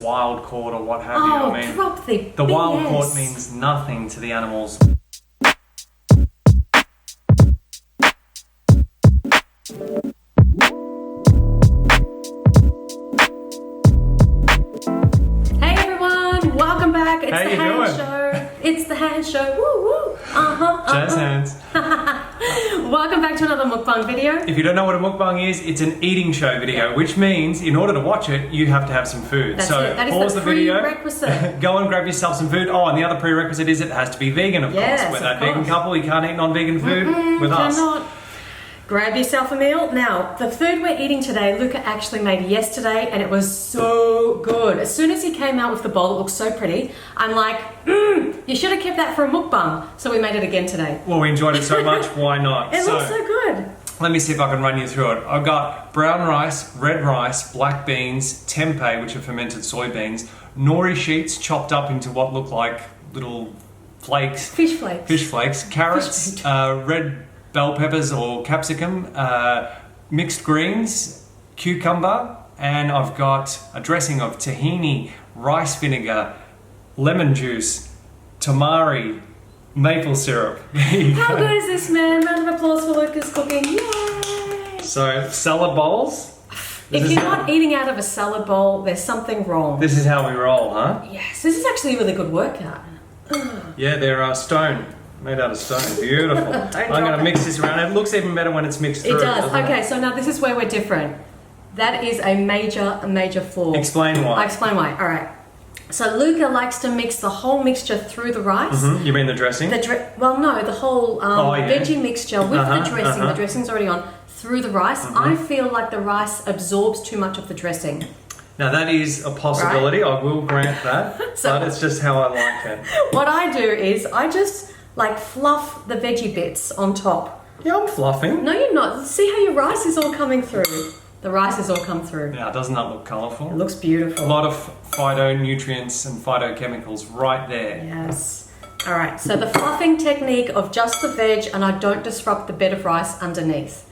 wild caught or what have you. I mean, drop the wild BS. caught means nothing to the animals. Hey everyone, welcome back. It's How the you Hand doing? Show. It's the Hand Show. Woo woo. Jazz hands. Welcome back to another mukbang video. If you don't know what a mukbang is, it's an eating show video, which means in order to watch it, you have to have some food. That's so it. That is pause the the video, prerequisite. go and grab yourself some food. Oh, and the other prerequisite is it has to be vegan, of Yes, course. We're that of vegan course. couple, you can't eat non-vegan food with us. Cannot. Grab yourself a meal. Now, the food we're eating today, Luca actually made yesterday, and it was so good. As soon as he came out with the bowl, it looked so pretty. I'm like, you should have kept that for a mukbang. So we made it again today. Well, we enjoyed it so much, why not? It looks so good. Let me see if I can run you through it. I've got brown rice, red rice, black beans, tempeh, which are fermented soybeans, nori sheets chopped up into what look like little flakes. Fish flakes. Carrots, red bell peppers or capsicum, mixed greens, cucumber, and I've got a dressing of tahini, rice vinegar, lemon juice, tamari, maple syrup. How good is this, man? Round of applause for Luca's cooking. Yay! So, salad bowls. If you're not eating out of a salad bowl, there's something wrong. This is how we roll, huh? Yes, this is actually a really good workout. Yeah, they're stone. Made out of stone. Beautiful. I'm going to mix this around. It looks even better when it's mixed It through. does. doesn't Okay, it? so now this is where we're different. That is a major flaw. Explain why. I'll explain why. All right. So Luca likes to mix the whole mixture through the rice. You mean the dressing? Well, no, the whole veggie mixture with the dressing. The dressing's already on through the rice. I feel like the rice absorbs too much of the dressing. Now that is a possibility. Right? I will grant that. So- but it's just how I like it. What I do is I just like fluff the veggie bits on top. Yeah, I'm fluffing. No, you're not. See how your rice is all coming through. The rice has all come through. Now, doesn't that look colourful? It looks beautiful. A lot of phytonutrients and phytochemicals right there. Yes. All right, so the fluffing technique of just the veg and I don't disrupt the bed of rice underneath.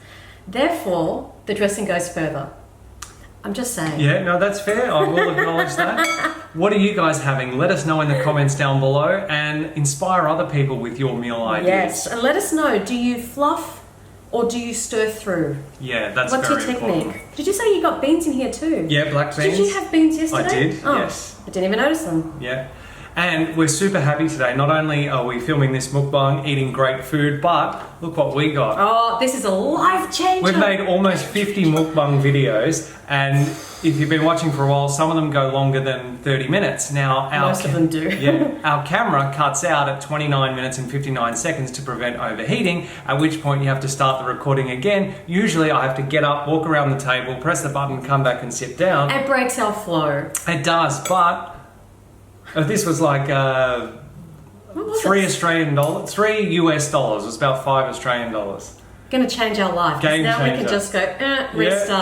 Therefore, the dressing goes further. I'm just saying. Yeah, no, that's fair. I will acknowledge that. What are you guys having? Let us know in the comments down below and inspire other people with your meal ideas. Yes, and let us know, do you fluff or do you stir through? Yeah, that's What's your very technique? important. Did you say you got beans in here too? Yeah, black beans. Did you have beans yesterday? I did, Oh, yes. I didn't even notice them. Yeah. And we're super happy today. Not only are we filming this mukbang, eating great food, but look what we got. Oh, this is a life changer. We've made almost 50 mukbang videos, and if you've been watching for a while, some of them go longer than 30 minutes. Now, Most of them do. Yeah, our camera cuts out at 29 minutes and 59 seconds to prevent overheating, at which point you have to start the recording again. Usually I have to get up, walk around the table, press the button, come back and sit down. It breaks our flow. It does, but this was like What was $3 it? Australian dollars, $3 US dollars. It was about $5 Australian dollars. Going to change our life. 'cause Game now we changer. can just go restart. Yeah. So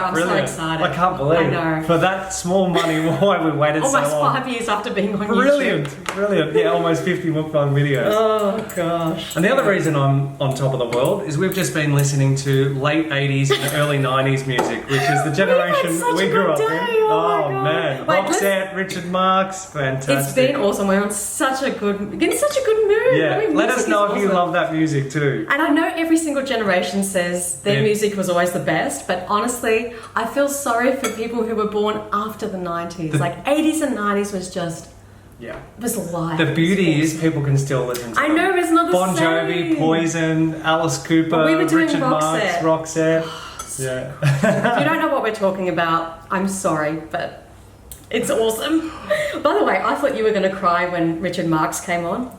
I'm Brilliant. so excited. I can't believe I know. for that small money why we waited Almost so long. 5 years after being on Brilliant, YouTube. brilliant. Yeah, almost 50 mukbang videos. Oh gosh. And the other reason I'm on top of the world is we've just been listening to late 80s and early 90s music, which is the generation We've had such we a grew good up day. in. Oh my God. Man, Wait, let's- Roxette, Richard Marx, fantastic. It's been awesome. We're on such a good mood. Yeah, let us know if you love that music too. And I know every single generation says their music was always the best, but honestly, I feel sorry for people who were born after the 90s. Like 80s and 90s was just, Yeah. was life. The beauty It was is people can still listen to I them. know, it's not the Bon same. Jovi, Poison, Alice Cooper, But we were doing Richard Marx, Roxette. Roxette. Yeah. If you don't know what we're talking about, I'm sorry, but it's awesome. By the way, I thought you were going to cry when Richard Marx came on.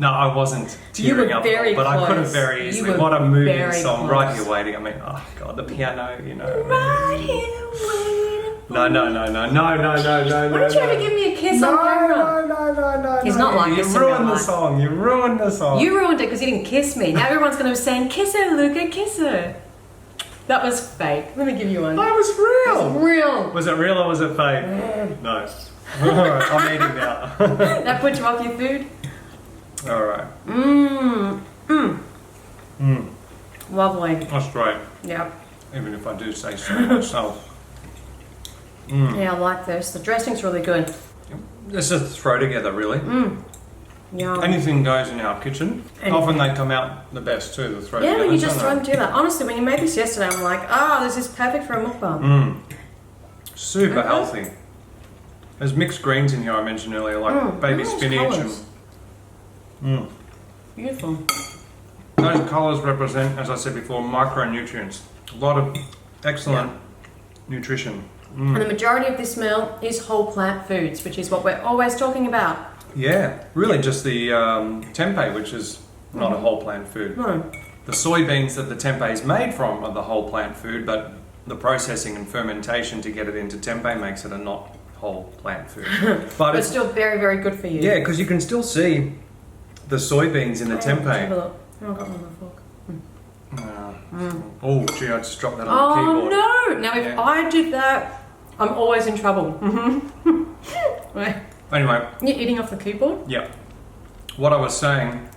No, I wasn't You were tearing up, very but I could have close. very You easily. were What a moving very song, close. Right Here Waiting. I mean, oh god, the piano, you know. Right here waiting. No. Why don't you ever give me a kiss on camera? No. He's not like you this in ruined real the life. song. You ruined the song. You ruined it because you didn't kiss me. Now everyone's going to be saying, kiss her, Luca, kiss her. That was fake. Let me give you one. That was real. Real. Was it real or was it fake? No. Alright, I'm eating now. That put you off your food? Alright. Lovely. That's great. Yep. Even if I do say so myself. Yeah, I like this. The dressing's really good. It's just throw together, really. Yeah. Anything goes in our kitchen. Anything. Often they come out the best too, the throw together. Yeah, you just don't throw they? them together. Honestly, when you made this yesterday, I'm like, this is perfect for a mukbang. Super healthy. There's mixed greens in here I mentioned earlier, like baby Nice spinach colours. Beautiful. those colours represent, as I said before, micronutrients. A lot of excellent nutrition. And the majority of this meal is whole plant foods, which is what we're always talking about. Yeah, really just the tempeh, which is not a whole plant food. No. The soybeans that the tempeh is made from are the whole plant food, but the processing and fermentation to get it into tempeh makes it a not whole plant food. But It's still very, very good for you. yeah, because you can still see the soybeans in the Let's have a tempeh. look. Oh, I've got one more fork. Oh, gee, I just dropped that on the keyboard. Oh no! Now if Yeah. I did that, I'm always in trouble. Wait, Anyway, you're eating off the keyboard? yeah. What I was saying,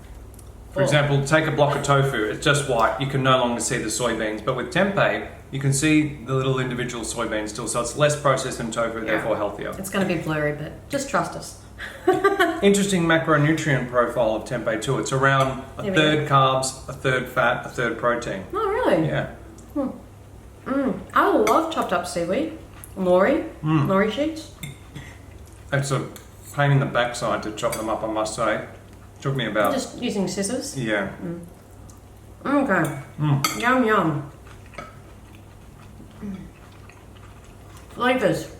for example, take a block of tofu. It's just white. You can no longer see the soybeans. But with tempeh, you can see the little individual soybeans still. So it's less processed than tofu, therefore healthier. It's going to be blurry, but just trust us. Interesting macronutrient profile of tempeh too. It's around a There we third carbs, a third fat, a third protein. Oh really? Yeah. I love chopped up seaweed. Nori sheets. It's a pain in the backside to chop them up, I must say. Took me about... Just using scissors. Yeah. Okay. Yum yum. Flavors.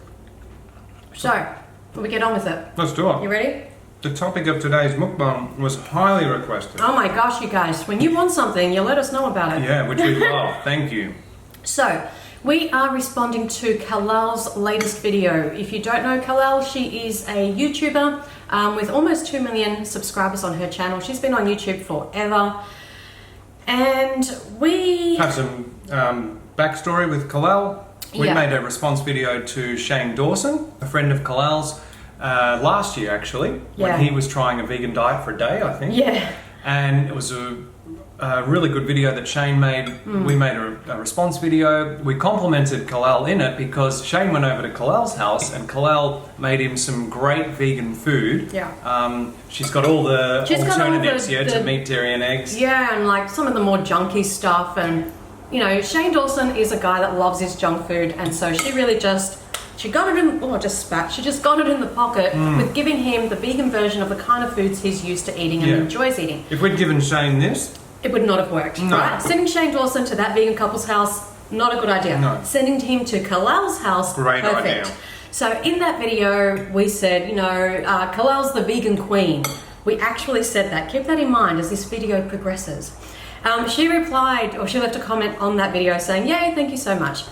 So, will we get on with it? Let's do it. You ready? The topic of today's mukbang was highly requested. Oh my gosh, you guys. When you want something, you let us know about it. Yeah, which we love. Thank you. So, we are responding to Kalel's latest video. If you don't know Kalel, she is a YouTuber with almost 2 million subscribers on her channel. She's been on YouTube forever. And we... Have some backstory with Kalel. We Yeah. made a response video to Shane Dawson, a friend of Kalel's, last year actually, Yeah. when he was trying a vegan diet for a day, I think. Yeah. And it was a really good video that Shane made. We made a response video. We complimented Kalel in it because Shane went over to Kalel's house and Kalel made him some great vegan food. Yeah. She's got all the She's got all alternatives the- to meat, dairy and eggs. Yeah, and like some of the more junky stuff. And, you know, Shane Dawson is a guy that loves his junk food. And so she really she got it in, I just spat. She just got it in the pocket with giving him the vegan version of the kind of foods he's used to eating and Yeah. enjoys eating. If we'd given Shane this, It would not have worked, No. right? Sending Shane Dawson to that vegan couple's house, not a good idea. No. Sending him to Kalel's house, Great perfect. idea. So in that video, we said, you know, Kalel's the vegan queen. We actually said that. Keep that in mind as this video progresses. She replied, or she left a comment on that video saying, yay, thank you so much.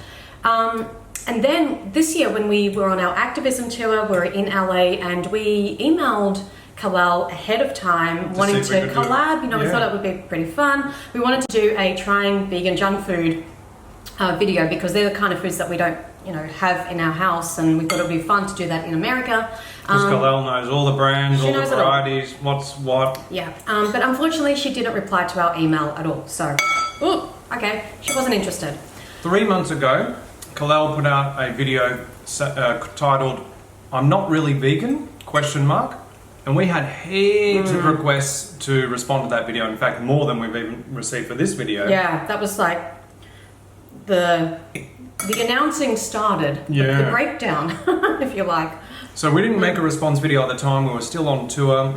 And then this year when we were on our activism tour, we were in LA and we emailed Kalel ahead of time, wanting see if to we could do it. collab. You know, we Yeah. thought it would be pretty fun. We wanted to do a trying vegan junk food video because they're the kind of foods that we don't, you know, have in our house, and we thought it would be fun to do that in America. because Kalel knows all the brands, she all the knows it all. varieties, what's what. Yeah, but unfortunately she didn't reply to our email at all. So, okay, she wasn't interested. 3 months ago, Kalel put out a video titled "I'm Not Really Vegan?" ? And we had heaps of requests to respond to that video. In fact, more than we've even received for this video. Yeah, that was like the announcing started, the breakdown, if you like. So we didn't make a response video at the time. We were still on tour.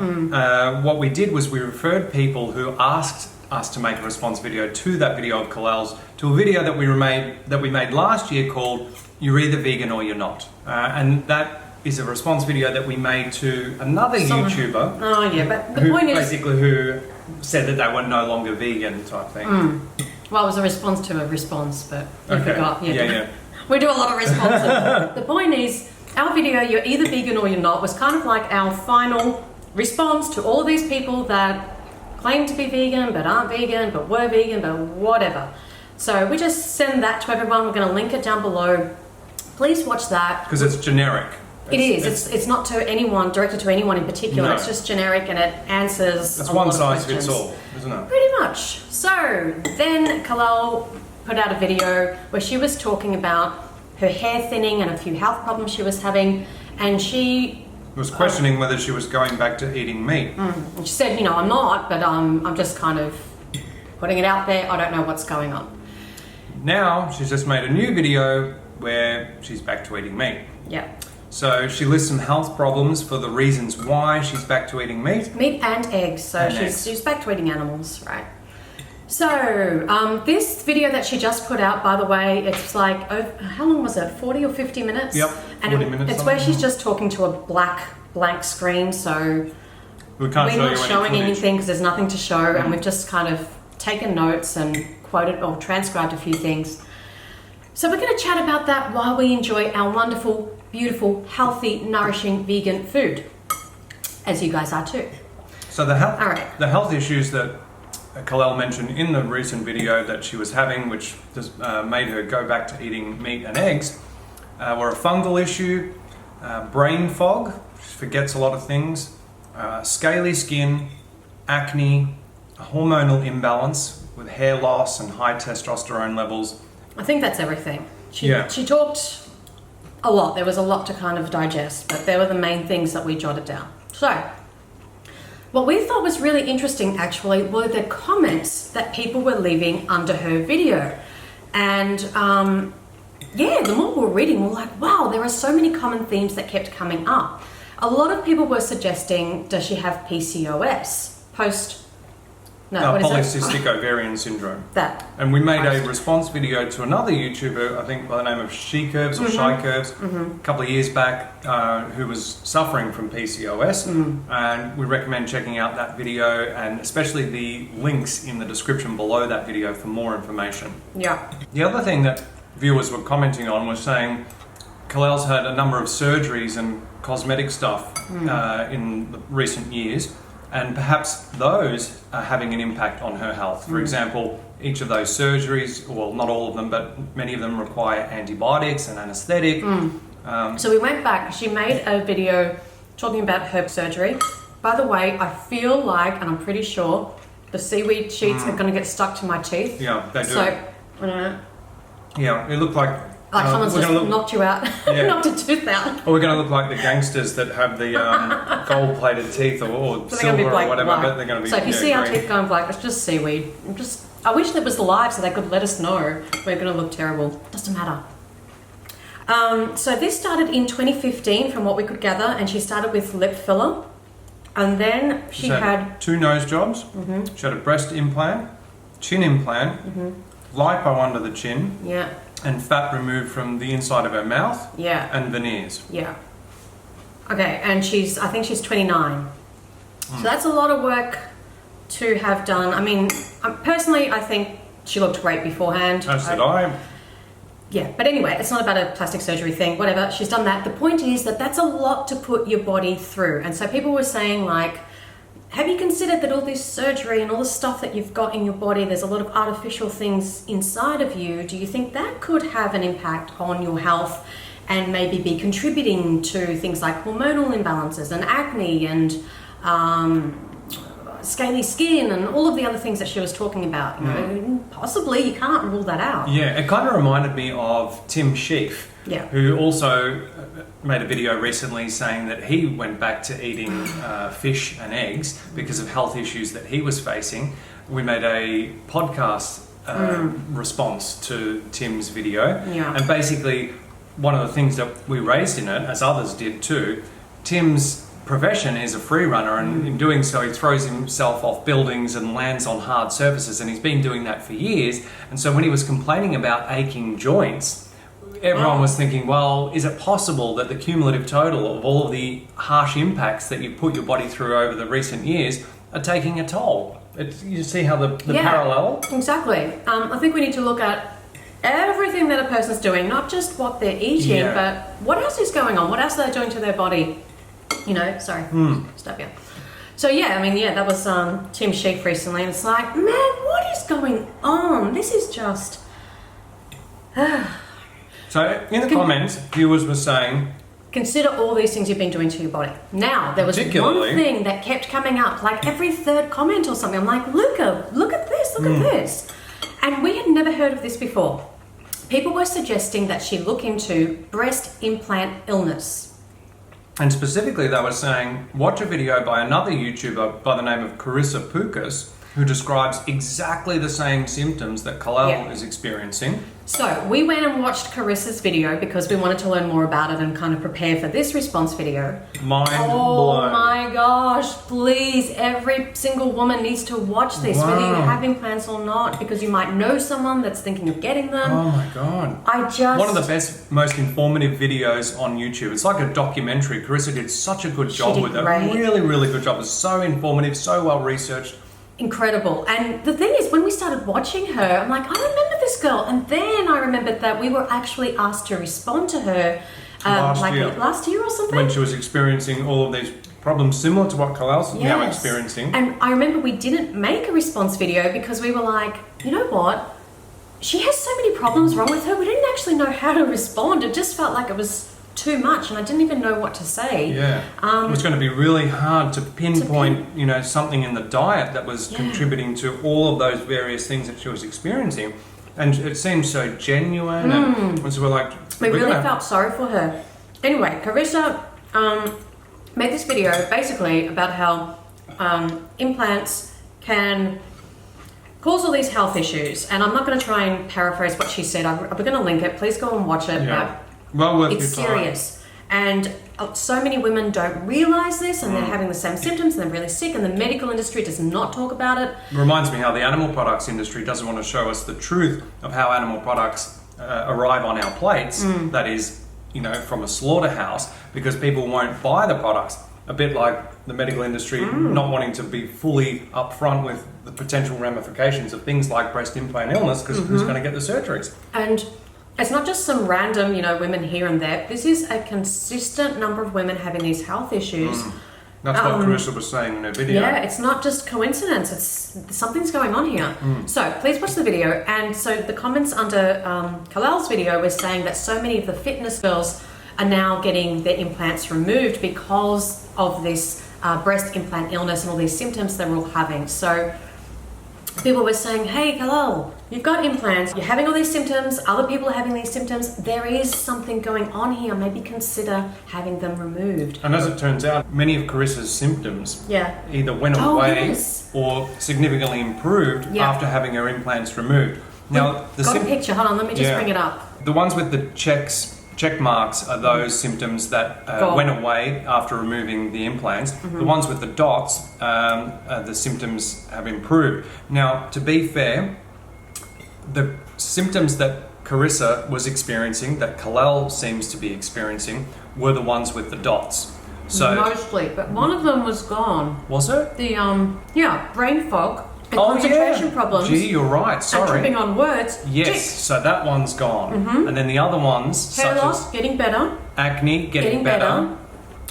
What we did was we referred people who asked us to make a response video to that video of Kalel's, to a video that we made last year called "You're Either Vegan or You're Not," and that is a response video that we made to another YouTuber. Oh yeah, but the point is, basically who said that they were no longer vegan type thing. well, it was a response to a response, but you forgot. Yeah. We do a lot of responses. The point is, our video, "You're Either Vegan or You're Not," was kind of like our final response to all these people that claim to be vegan, but aren't vegan, but were vegan, but whatever. So we just send that to everyone. We're going to link it down below. Please watch that. Because it's generic. It is. It's not to anyone, directed to anyone in particular. No. It's just generic and it answers It's a one lot of size fits questions. all, isn't it? Pretty much. So then Kalel put out a video where she was talking about her hair thinning and a few health problems she was having, and she was questioning whether she was going back to eating meat. And she said, you know, I'm not, but I'm just kind of putting it out there. I don't know what's going on. Now she's just made a new video where she's back to eating meat. Yeah. So she lists some health problems for the reasons why she's back to eating meat. Meat and eggs. So she's back to eating animals, right? So this video that she just put out, by the way, it's like, how long was it? 40 or 50 minutes? Yep, 40 minutes. It's where she's just talking to a blank screen. So we're not showing anything because there's nothing to show, and we've just kind of taken notes and quoted or transcribed a few things. So we're going to chat about that while we enjoy our wonderful, beautiful, healthy, nourishing vegan food, as you guys are too. So the health issues that Kalel mentioned in the recent video that she was having, which just made her go back to eating meat and eggs, were a fungal issue, brain fog, she forgets a lot of things, scaly skin, acne, a hormonal imbalance with hair loss and high testosterone levels. I think that's everything. She talked a lot. There was a lot to kind of digest, but they were the main things that we jotted down. So what we thought was really interesting actually were the comments that people were leaving under her video. And the more we were reading, we're like, wow, there are so many common themes that kept coming up. A lot of people were suggesting, does she have PCOS? Polycystic ovarian syndrome. That. And we made a response video to another YouTuber, I think by the name of SHICURVES or SHICURVES, a couple of years back, who was suffering from PCOS. And we recommend checking out that video, and especially the links in the description below that video for more information. Yeah. The other thing that viewers were commenting on was saying Kalel's had a number of surgeries and cosmetic stuff in the recent years. And perhaps those are having an impact on her health. For example, each of those surgeries, well, not all of them, but many of them require antibiotics and anesthetic. So we went back. She made a video talking about her surgery. By the way, I feel like, and I'm pretty sure, the seaweed sheets are going to get stuck to my teeth. Yeah, they do. So, yeah, it looked like someone's just knocked you out, knocked a tooth out. Or we're going to look like the gangsters that have the gold-plated teeth or so silver or whatever, black. but they're going to be. So if you see our teeth going black, it's just seaweed. I wish that was live so they could let us know we're going to look terrible. Doesn't matter. So this started in 2015 from what we could gather, and she started with lip filler. And then she had 2 nose jobs. She had a breast implant, chin implant, lipo under the chin. Yeah. And fat removed from the inside of her mouth. Yeah. And veneers. Yeah. Okay, and I think she's 29. So that's a lot of work to have done. I mean, personally, I think she looked great beforehand. As did I. Yeah, but anyway, it's not about a plastic surgery thing, whatever. She's done that. The point is that that's a lot to put your body through. And so people were saying like, have you considered that all this surgery and all the stuff that you've got in your body, there's a lot of artificial things inside of you. Do you think that could have an impact on your health and maybe be contributing to things like hormonal imbalances and acne and scaly skin and all of the other things that she was talking about? You know, possibly, you can't rule that out. Yeah, it kind of reminded me of Tim Shieff, who also made a video recently saying that he went back to eating fish and eggs because of health issues that he was facing. We made a podcast response to Tim's video. Yeah. And basically, one of the things that we raised in it, as others did too, Tim's profession is a free runner, and in doing so he throws himself off buildings and lands on hard surfaces, and he's been doing that for years. And so when he was complaining about aching joints, everyone was thinking, well, is it possible that the cumulative total of all of the harsh impacts that you put your body through over the recent years are taking a toll? You see how the parallel? Exactly. I think we need to look at everything that a person's doing, not just what they're eating, but what else is going on? What else are they doing to their body? You know, sorry, stop you. So that was Tim Shieff recently, and it's like, man, what is going on? This is just... So in the comments, viewers were saying, consider all these things you've been doing to your body. Now, there was one thing that kept coming up, like every third comment or something. I'm like, Luca, look at this, look at this. And we had never heard of this before. people were suggesting that she look into breast implant illness. And specifically, they were saying, watch a video by another YouTuber by the name of Carissa Pukas, who describes exactly the same symptoms that Kalel is experiencing. So we went and watched Carissa's video because we wanted to learn more about it and kind of prepare for this response video. Mind blown. Oh my gosh, please, every single woman needs to watch this, whether you have implants or not, because you might know someone that's thinking of getting them. Oh my God. One of the best, most informative videos on YouTube. It's like a documentary. Carissa did such a good job with it. Really, really good job. It was so informative, so well researched. Incredible. And the thing is, when we started watching her, I'm like, I remember this girl. And then I remembered that we were actually asked to respond to her last year or something. When she was experiencing all of these problems similar to what Kalel's now experiencing. And I remember we didn't make a response video because we were like, you know what? She has so many problems wrong with her. We didn't actually know how to respond. It just felt like it was too much and I didn't even know what to say. Yeah. It was going to be really hard to pinpoint, you know, something in the diet that was contributing to all of those various things that she was experiencing. And it seemed so genuine and so we're like... We really felt sorry for her. Anyway, Carissa made this video basically about how implants can cause all these health issues. And I'm not going to try and paraphrase what she said. We're going to link it. Please go and watch it. Yeah. Well worth it's serious. And so many women don't realise this and they're having the same symptoms and they're really sick and the medical industry does not talk about it. It reminds me how the animal products industry doesn't want to show us the truth of how animal products arrive on our plates, that is, you know, from a slaughterhouse, because people won't buy the products. A bit like the medical industry not wanting to be fully upfront with the potential ramifications of things like breast implant illness, because who's going to get the surgeries? And it's not just some random, you know, women here and there. This is a consistent number of women having these health issues. That's what Carissa was saying in her video. Yeah, it's not just coincidence. It's something's going on here. So please watch the video. And so the comments under Kalel's video were saying that so many of the fitness girls are now getting their implants removed because of this breast implant illness and all these symptoms they're all having. So people were saying, hey, Kalel, you've got implants, you're having all these symptoms, other people are having these symptoms, there is something going on here, maybe consider having them removed. And as it turns out, many of Carissa's symptoms either went away or significantly improved after having her implants removed. Now, got a picture, hold on, let me just bring it up. The ones with the check marks are those symptoms that went away after removing the implants. The ones with the dots, the symptoms have improved. Now, to be fair, the symptoms that Carissa was experiencing, that Kalel seems to be experiencing, were the ones with the dots. So mostly, but one of them was gone. Was it? The brain fog. And concentration problems. Gee, you're right. Sorry. And tripping on words. Yes, Tick. so that one's gone. And then the other ones, hair such loss, as getting better. acne, getting better.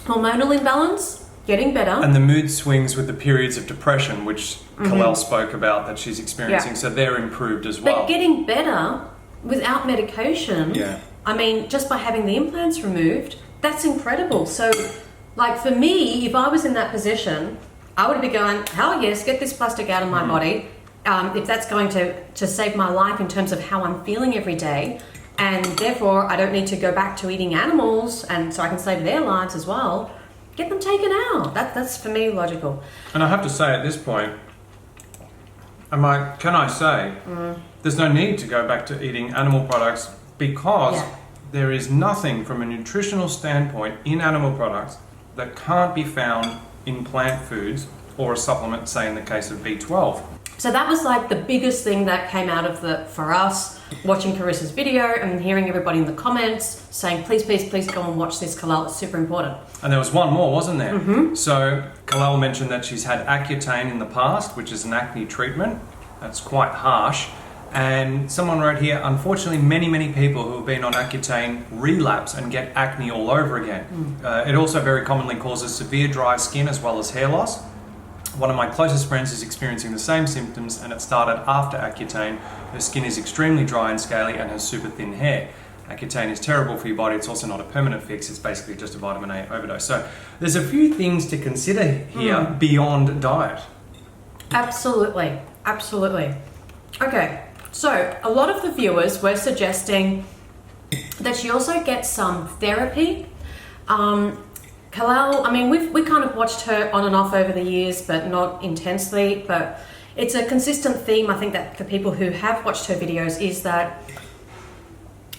Hormonal imbalance, getting better. And the mood swings with the periods of depression, which Kalel spoke about that she's experiencing. So they're improved as well. But getting better without medication. Yeah. I mean, just by having the implants removed, that's incredible. So, like for me, if I was in that position, I would be going, hell yes, get this plastic out of my body. If that's going to save my life in terms of how I'm feeling every day. And therefore, I don't need to go back to eating animals, and so I can save their lives as well. Get them taken out. That's for me logical. And I have to say at this point, can I say, there's no need to go back to eating animal products because there is nothing from a nutritional standpoint in animal products that can't be found in plant foods or a supplement, say in the case of B12. So that was like the biggest thing that came out of for us, watching Carissa's video and hearing everybody in the comments saying, please, please, please go and watch this, Kalel, it's super important. And there was one more, wasn't there? So Kalel mentioned that she's had Accutane in the past, which is an acne treatment. That's quite harsh. And someone wrote here, unfortunately, many people who have been on Accutane relapse and get acne all over again. It also very commonly causes severe dry skin as well as hair loss. One of my closest friends is experiencing the same symptoms, and it started after Accutane. Her skin is extremely dry and scaly and has super thin hair. Accutane is terrible for your body. It's also not a permanent fix. It's basically just a vitamin A overdose. So there's a few things to consider here beyond diet. Absolutely. Absolutely. Okay. So a lot of the viewers were suggesting that she also gets some therapy. Kalel, I mean, we kind of watched her on and off over the years, but not intensely. But it's a consistent theme, I think, that for people who have watched her videos is that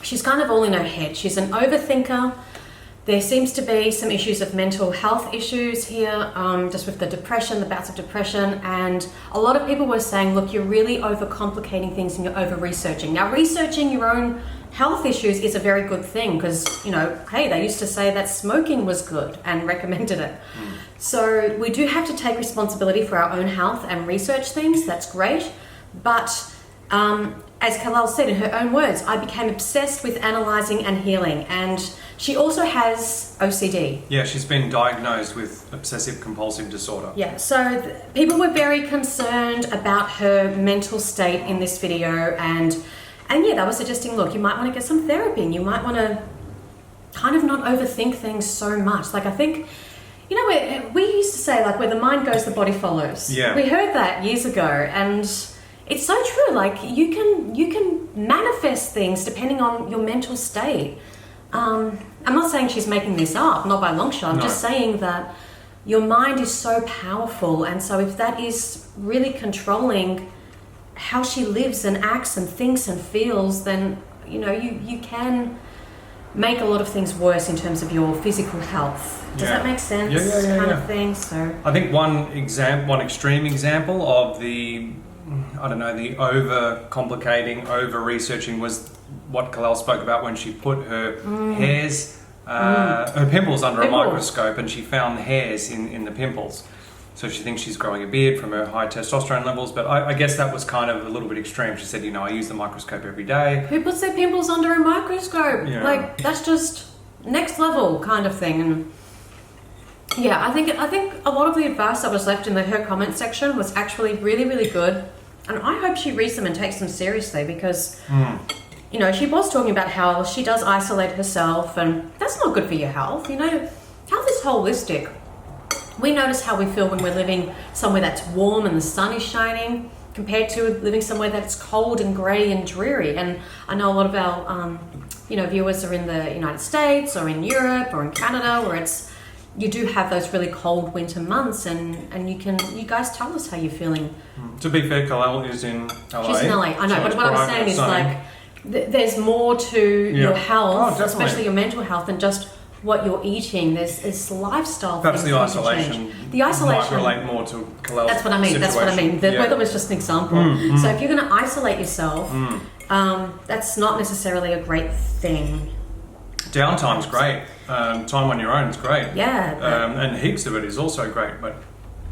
she's kind of all in her head. She's an overthinker. There seems to be some issues of mental health issues here, just with the depression, the bouts of depression. And a lot of people were saying, look, you're really overcomplicating things and you're over-researching. Now, researching your own health issues is a very good thing because, you know, hey, they used to say that smoking was good and recommended it. So we do have to take responsibility for our own health and research things. That's great. But as Kalel said in her own words, I became obsessed with analysing and healing. And she also has OCD. Yeah, she's been diagnosed with obsessive compulsive disorder. Yeah, so people were very concerned about her mental state in this video, and yeah, they were suggesting, look, you might want to get some therapy and you might want to kind of not overthink things so much. Like, I think, you know, we used to say, like, where the mind goes, the body follows. Yeah. We heard that years ago, and it's so true. Like, you can manifest things depending on your mental state. I'm not saying she's making this up, not by a long shot. I'm just saying that your mind is so powerful, and so if that is really controlling how she lives and acts and thinks and feels, then, you know, you can make a lot of things worse in terms of your physical health. Does that make sense? Yeah. Kind of thing. So I think one extreme example of the over complicating, over researching was what Kalel spoke about when she put her her pimples under a microscope, and she found hairs in the pimples. So she thinks she's growing a beard from her high testosterone levels, but I guess that was kind of a little bit extreme. She said, you know, I use the microscope every day. Who puts their pimples under a microscope? Yeah. Like, that's just next level kind of thing. And yeah, I think a lot of the advice that was left in her comment section was actually really, really good. And I hope she reads them and takes them seriously because, you know, she was talking about how she does isolate herself, and that's not good for your health. You know, health is holistic. We notice how we feel when we're living somewhere that's warm and the sun is shining compared to living somewhere that's cold and grey and dreary. And I know a lot of our, viewers are in the United States or in Europe or in Canada, where you do have those really cold winter months, and you guys tell us how you're feeling. To be fair, Kalel is in LA. She's in LA, I know, but what I'm saying is like there's more to your health, especially your mental health, than just what you're eating. There's lifestyle. Perhaps the isolation. The isolation might relate more to Kalel's That's what I mean. situation. That's what I mean. The weather was just an example. So if you're going to isolate yourself, that's not necessarily a great thing. Downtime's great. Time on your own is great. Yeah. And heaps of it is also great, but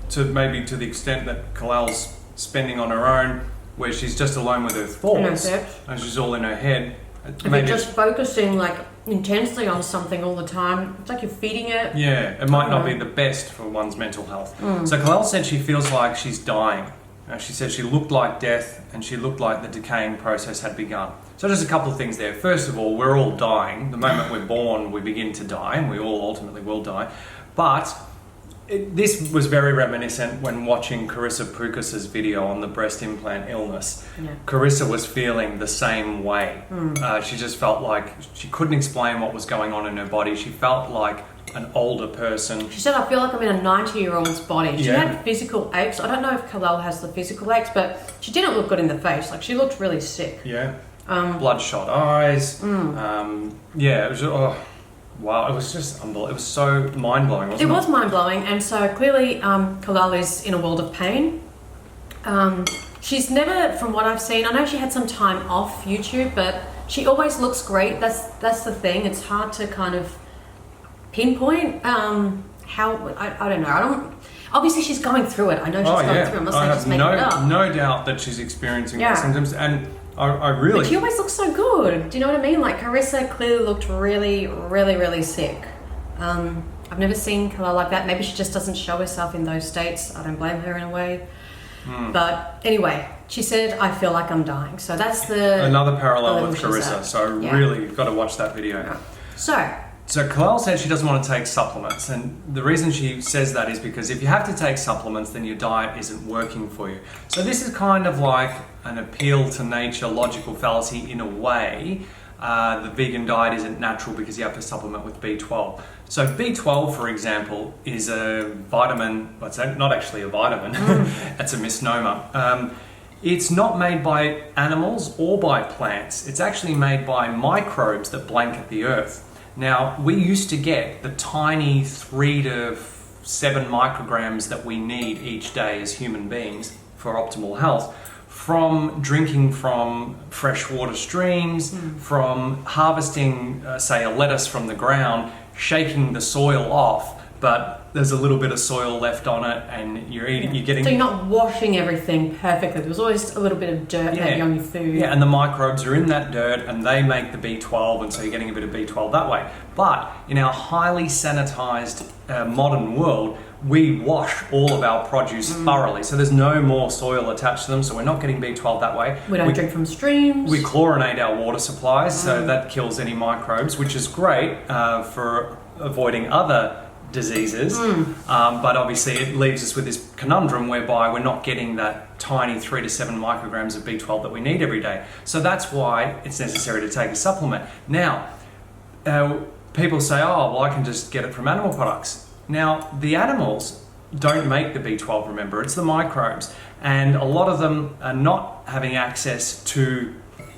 to the extent that Kalel's spending on her own, where she's just alone with her thoughts, and she's all in her head. If you're just focusing like intensely on something all the time, it's like you're feeding it. Yeah, it might not be the best for one's mental health. So Kalel said she feels like she's dying. She said she looked like death, and she looked like the decaying process had begun. So there's a couple of things there. First of all, we're all dying. The moment we're born, we begin to die, and we all ultimately will die. But this was very reminiscent when watching Carissa Pukas's video on the breast implant illness. Yeah. Carissa was feeling the same way. She just felt like she couldn't explain what was going on in her body. She felt like an older person. She said, I feel like I'm in a 90-year-old's body. She had physical aches. I don't know if Kalel has the physical aches, but she didn't look good in the face. Like, she looked really sick. Yeah. Bloodshot eyes. Yeah, it was... wow, it was just unbelievable. It was so mind-blowing, wasn't it? It was mind-blowing, and so clearly Kalel is in a world of pain. She's never, from what I've seen, I know she had some time off YouTube, but she always looks great. That's the thing. It's hard to kind of pinpoint how, I don't know. Obviously she's going through it. I know she's going through it. I'm not saying she's making it up. No doubt that she's experiencing the symptoms, and I really... But she always looks so good. Do you know what I mean? Like, Carissa clearly looked really, really, really sick. I've never seen Kalel like that. Maybe she just doesn't show herself in those states. I don't blame her in a way. But anyway, she said, I feel like I'm dying. So that's another parallel with Carissa. So really, you've got to watch that video. So So Kalel said she doesn't want to take supplements, and the reason she says that is because if you have to take supplements, then your diet isn't working for you. So this is kind of like an appeal to nature, logical fallacy in a way. The vegan diet isn't natural because you have to supplement with B12. So B12, for example, is a vitamin. Well, it's not actually a vitamin. That's a misnomer. It's not made by animals or by plants. It's actually made by microbes that blanket the earth. Now, we used to get the tiny 3 to 7 micrograms that we need each day as human beings for optimal health from drinking from freshwater streams, from harvesting, say, a lettuce from the ground, shaking the soil off, but there's a little bit of soil left on it, and you're eating. You're getting. So you're not washing everything perfectly. There was always a little bit of dirt maybe on your food. Yeah, and the microbes are in that dirt, and they make the B12, and so you're getting a bit of B12 that way. But in our highly sanitized modern world, we wash all of our produce thoroughly, so there's no more soil attached to them, so we're not getting B12 that way. We don't drink from streams. We chlorinate our water supplies, so that kills any microbes, which is great for avoiding other diseases, but obviously it leaves us with this conundrum whereby we're not getting that tiny 3 to 7 micrograms of B12 that we need every day. So that's why it's necessary to take a supplement. Now, people say, oh, well, I can just get it from animal products. Now, the animals don't make the B12, remember, it's the microbes, and a lot of them are not having access to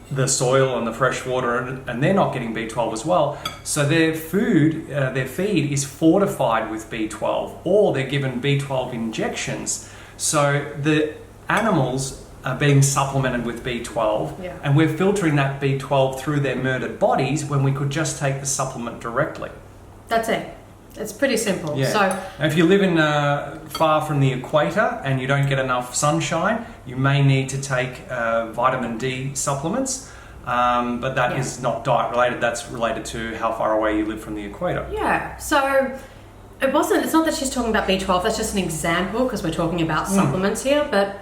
the soil and the fresh water, and they're not getting B12 as well. So their food, their feed is fortified with B12, or they're given B12 injections. So the animals are being supplemented with B12, and we're filtering that B12 through their murdered bodies when we could just take the supplement directly. That's it. It's pretty simple. Yeah. So if you live in far from the equator and you don't get enough sunshine, you may need to take vitamin D supplements, but that is not diet related. That's related to how far away you live from the equator. Yeah. So it's not that she's talking about B12. That's just an example because we're talking about supplements here. But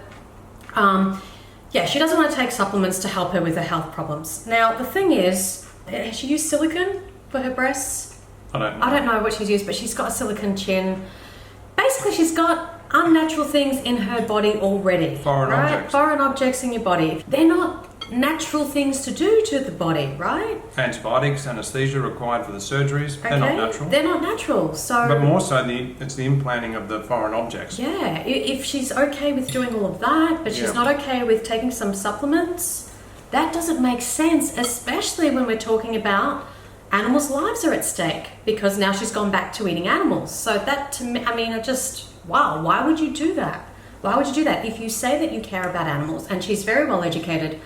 she doesn't want to take supplements to help her with her health problems. Now the thing is, has she used silicone for her breasts? I don't know what she's used, but she's got a silicone chin. Basically, she's got unnatural things in her body already. Foreign objects. Foreign objects in your body. They're not natural things to do to the body, right? Antibiotics, anesthesia required for the surgeries. They're not natural. They're not natural. So, but more so, it's the implanting of the foreign objects. Yeah, if she's okay with doing all of that, but she's not okay with taking some supplements, that doesn't make sense, especially when we're talking about animals' lives are at stake, because now she's gone back to eating animals. So that, to me, wow, why would you do that? Why would you do that? If you say that you care about animals, and she's very well educated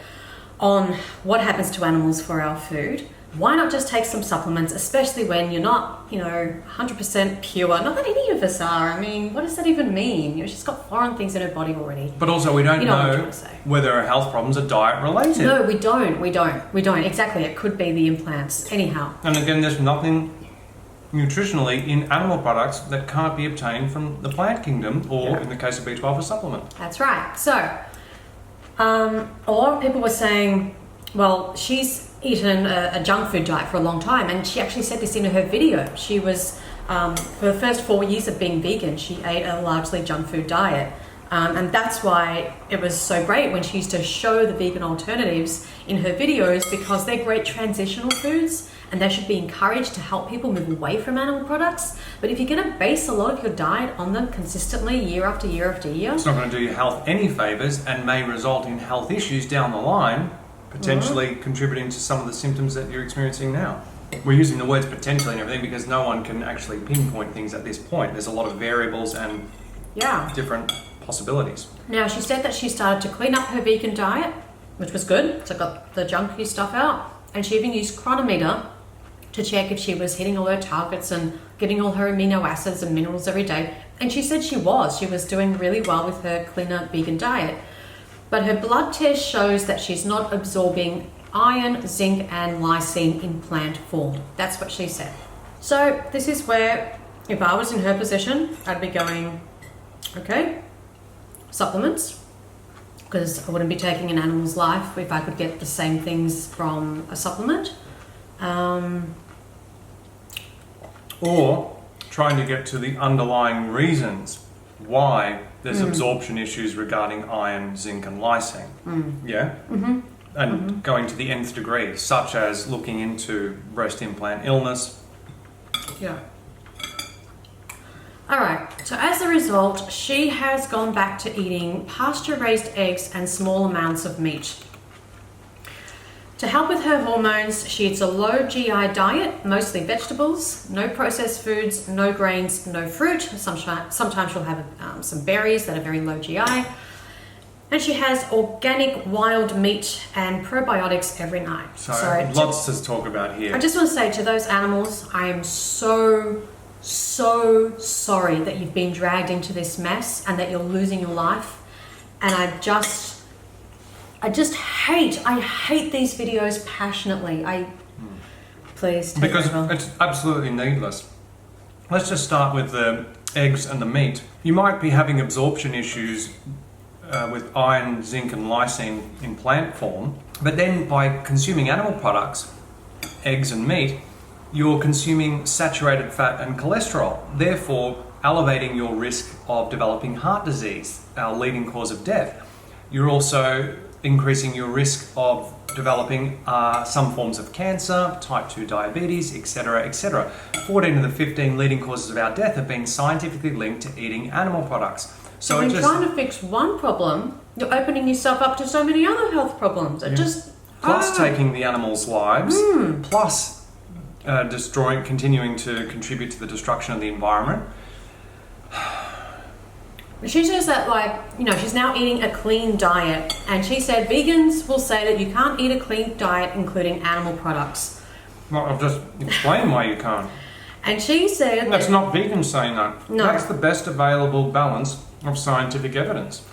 on what happens to animals for our food, why not just take some supplements, especially when you're not, 100% pure? Not that any of us are. I mean, what does that even mean? She's got foreign things in her body already. But also, we don't know whether her health problems are diet related. No, we don't. Exactly. It could be the implants. Anyhow. And again, there's nothing nutritionally in animal products that can't be obtained from the plant kingdom, or in the case of B12, a supplement. That's right. So, a lot of people were saying, well, she's eaten a junk food diet for a long time, and she actually said this in her video. She was, for the first 4 years of being vegan, she ate a largely junk food diet. And that's why it was so great when she used to show the vegan alternatives in her videos, because they're great transitional foods and they should be encouraged to help people move away from animal products. But if you're going to base a lot of your diet on them consistently year after year after year, it's not going to do your health any favors and may result in health issues down the line, potentially contributing to some of the symptoms that you're experiencing now. We're using the words potentially and everything because no one can actually pinpoint things at this point. There's a lot of variables and different possibilities. Now, she said that she started to clean up her vegan diet, which was good. So got the junky stuff out. And she even used Chronometer to check if she was hitting all her targets and getting all her amino acids and minerals every day. And she said she was doing really well with her cleaner vegan diet. But her blood test shows that she's not absorbing iron, zinc, and lysine in plant form. That's what she said. So this is where, if I was in her position, I'd be going, okay, supplements, because I wouldn't be taking an animal's life if I could get the same things from a supplement. or trying to get to the underlying reasons why there's absorption issues regarding iron, zinc and lysine. Yeah? And going to the nth degree, such as looking into breast implant illness. Yeah. Alright, so as a result, she has gone back to eating pasture-raised eggs and small amounts of meat. To help with her hormones, she eats a low GI diet, mostly vegetables, no processed foods, no grains, no fruit. Sometimes she'll have some berries that are very low GI. And she has organic wild meat and probiotics every night. So lots to talk about here. I just want to say to those animals, I am so sorry that you've been dragged into this mess and that you're losing your life. And I hate these videos passionately. Please take because over. It's absolutely needless. Let's just start with the eggs and the meat. You might be having absorption issues with iron, zinc and lysine in plant form, but then by consuming animal products, eggs and meat, you're consuming saturated fat and cholesterol, therefore elevating your risk of developing heart disease, our leading cause of death. You're also increasing your risk of developing some forms of cancer, type 2 diabetes, etc., etc. 14 of the 15 leading causes of our death have been scientifically linked to eating animal products. So when trying to fix one problem, you're opening yourself up to so many other health problems. Plus taking the animals' lives, plus continuing to contribute to the destruction of the environment. She says that, she's now eating a clean diet, and she said vegans will say that you can't eat a clean diet including animal products. Well, I've just explained why you can't. And she said... That's not vegans saying that. No. That's the best available balance of scientific evidence.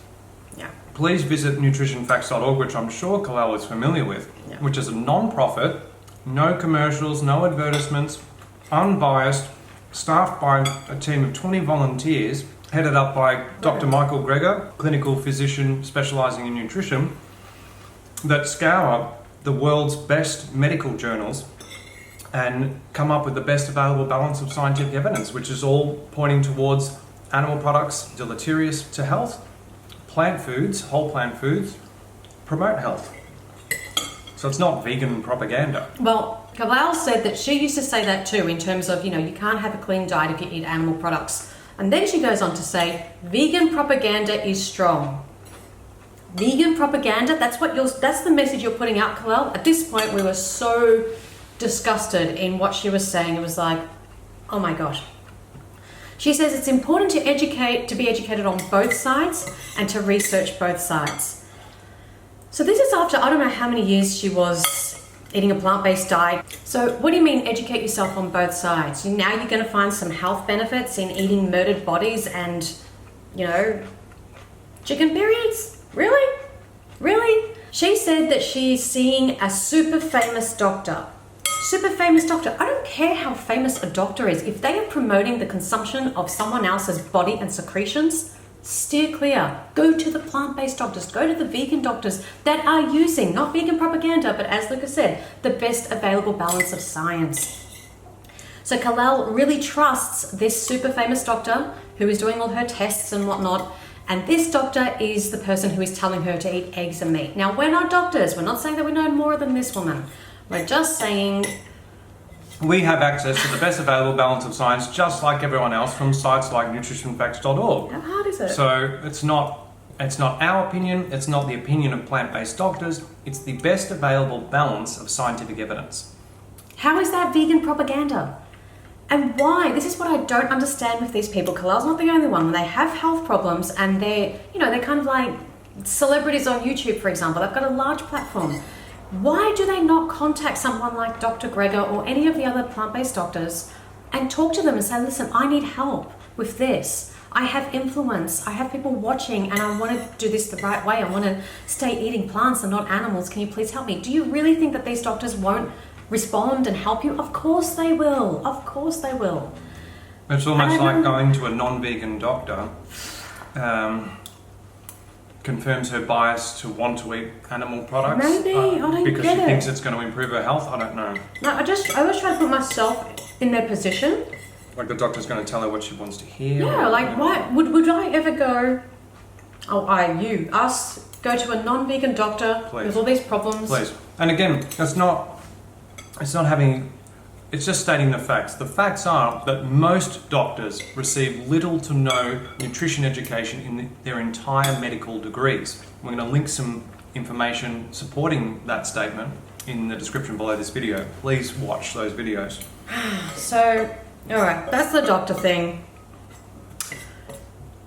Yeah. Please visit nutritionfacts.org, which I'm sure Kalel is familiar with, which is a non-profit, no commercials, no advertisements, unbiased, staffed by a team of 20 volunteers, headed up by Dr. Michael Greger, clinical physician specialising in nutrition, that scour the world's best medical journals and come up with the best available balance of scientific evidence, which is all pointing towards animal products deleterious to health, plant foods, whole plant foods, promote health. So it's not vegan propaganda. Well, Kalel said that she used to say that too, in terms of, you can't have a clean diet if you eat animal products. And then she goes on to say, vegan propaganda is strong. Vegan propaganda, that's the message you're putting out, Kalel. At this point, we were so disgusted in what she was saying. It was like, oh my gosh. She says it's important to be educated on both sides and to research both sides. So this is after I don't know how many years she was eating a plant-based diet. So what do you mean educate yourself on both sides? Now you're going to find some health benefits in eating murdered bodies and, chicken periods? Really? Really? She said that she's seeing a super famous doctor. Super famous doctor. I don't care how famous a doctor is. If they are promoting the consumption of someone else's body and secretions, steer clear. Go to the plant-based doctors. Go to the vegan doctors that are using, not vegan propaganda, but as Luca said, the best available balance of science. So Kalel really trusts this super famous doctor who is doing all her tests and whatnot. And this doctor is the person who is telling her to eat eggs and meat. Now, we're not doctors. We're not saying that we know more than this woman. We're just saying... We have access to the best available balance of science, just like everyone else, from sites like nutritionfacts.org. How hard is it? So it's not our opinion, it's not the opinion of plant-based doctors, it's the best available balance of scientific evidence. How is that vegan propaganda? And why? This is what I don't understand with these people. Kalel's not the only one. When they have health problems and they're kind of like celebrities on YouTube, for example, they've got a large platform. Why do they not contact someone like Dr. Greger or any of the other plant-based doctors and talk to them and say, listen, I need help with this. I have influence. I have people watching and I want to do this the right way. I want to stay eating plants and not animals. Can you please help me? Do you really think that these doctors won't respond and help you? Of course they will. Of course they will. It's almost like going to a non-vegan doctor. Confirms her bias to want to eat animal products. Maybe, I don't because get she it. thinks it's going to improve her health. I don't know. No, I always try to put myself in their position. Like the doctor's going to tell her what she wants to hear. Yeah, like what would I ever go? Oh, us go to a non-vegan doctor with all these problems? Please. And again, it's just stating the facts. The facts are that most doctors receive little to no nutrition education in their entire medical degrees. We're going to link some information supporting that statement in the description below this video. Please watch those videos. So, alright, that's the doctor thing.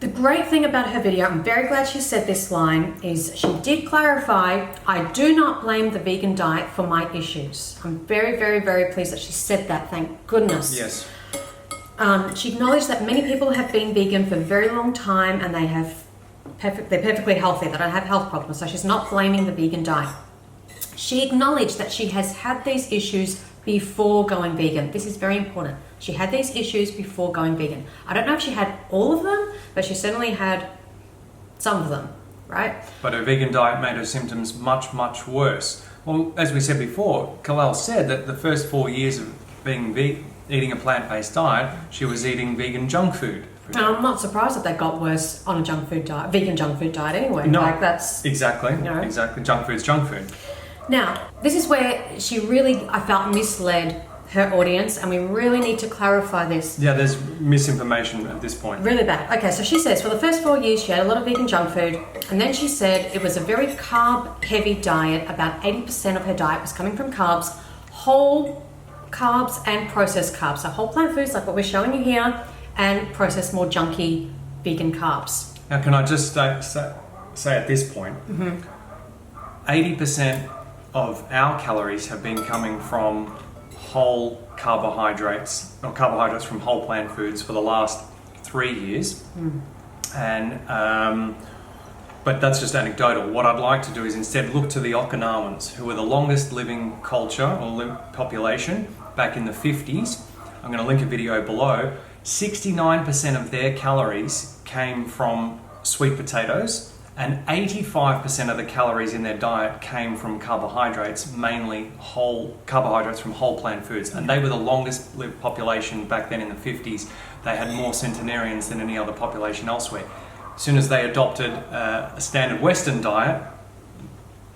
The great thing about her video, I'm very glad she said this line, is she did clarify, I do not blame the vegan diet for my issues. I'm very, very, very pleased that she said that, thank goodness. Yes. She acknowledged that many people have been vegan for a very long time and they're perfectly healthy, they don't have health problems, so she's not blaming the vegan diet. She acknowledged that she has had these issues before going vegan. This is very important. She had these issues before going vegan. I don't know if she had all of them, but she certainly had some of them, right? But her vegan diet made her symptoms much, much worse. Well, as we said before, Kalel said that the first 4 years of being eating a plant-based diet, she was eating vegan junk food. And I'm not surprised that they got worse on a junk food diet, vegan junk food diet anyway. No, like that's exactly, you know. exactly. Junk food's junk food. Now, this is where she really, I felt, misled her audience, and we really need to clarify this. Yeah, there's misinformation at this point. Really bad. Okay, so she says for the first 4 years she had a lot of vegan junk food, and then she said it was a very carb-heavy diet. About 80% of her diet was coming from carbs, whole carbs and processed carbs. So whole plant foods like what we're showing you here, and processed, more junky vegan carbs. Now, can I just say at this point, 80% of our calories have been coming from whole carbohydrates, or carbohydrates from whole plant foods for the last 3 years. And but that's just anecdotal. What I'd like to do is instead look to the Okinawans, who were the longest living culture or population back in the 50s. I'm going to link a video below. 69% of their calories came from sweet potatoes, and 85% of the calories in their diet came from carbohydrates, mainly whole carbohydrates from whole plant foods. And they were the longest lived population back then in the 50s. They had more centenarians than any other population elsewhere. As soon as they adopted a standard Western diet,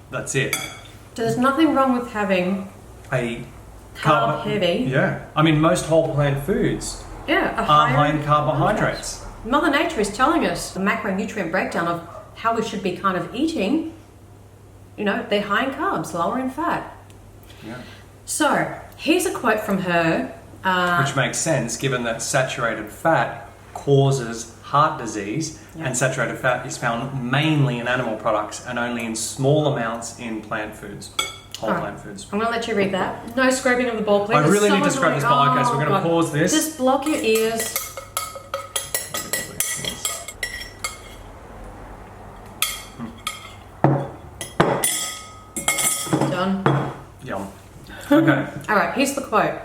that's it. So there's nothing wrong with having A carb heavy. Yeah. I mean, most whole plant foods Yeah, are high in carbohydrates. Mother Nature is telling us the macronutrient breakdown of how we should be kind of eating. You know, they're high in carbs, lower in fat. Yeah. So here's a quote from her. Which makes sense given that saturated fat causes heart disease, and saturated fat is found mainly in animal products and only in small amounts in plant foods, whole plant foods. I'm going to let you read that. No scraping of the ball, please. I really need to scrap this ball. Okay, so we're going to pause this. Just block your ears. Done. Yum. Okay. All right, here's the quote.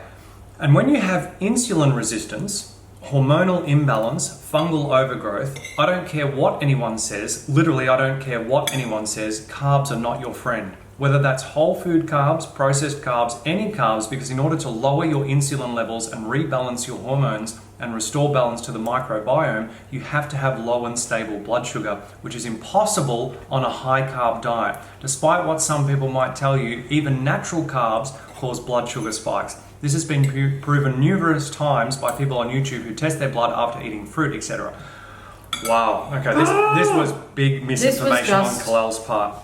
And when you have insulin resistance, hormonal imbalance, fungal overgrowth, I don't care what anyone says, literally I don't care what anyone says, carbs are not your friend. Whether that's whole food carbs, processed carbs, any carbs, because in order to lower your insulin levels and rebalance your hormones and restore balance to the microbiome, you have to have low and stable blood sugar, which is impossible on a high carb diet. Despite what some people might tell you, even natural carbs cause blood sugar spikes. This has been proven numerous times by people on YouTube who test their blood after eating fruit, etc. Wow, okay, this was big misinformation on Kalel's part.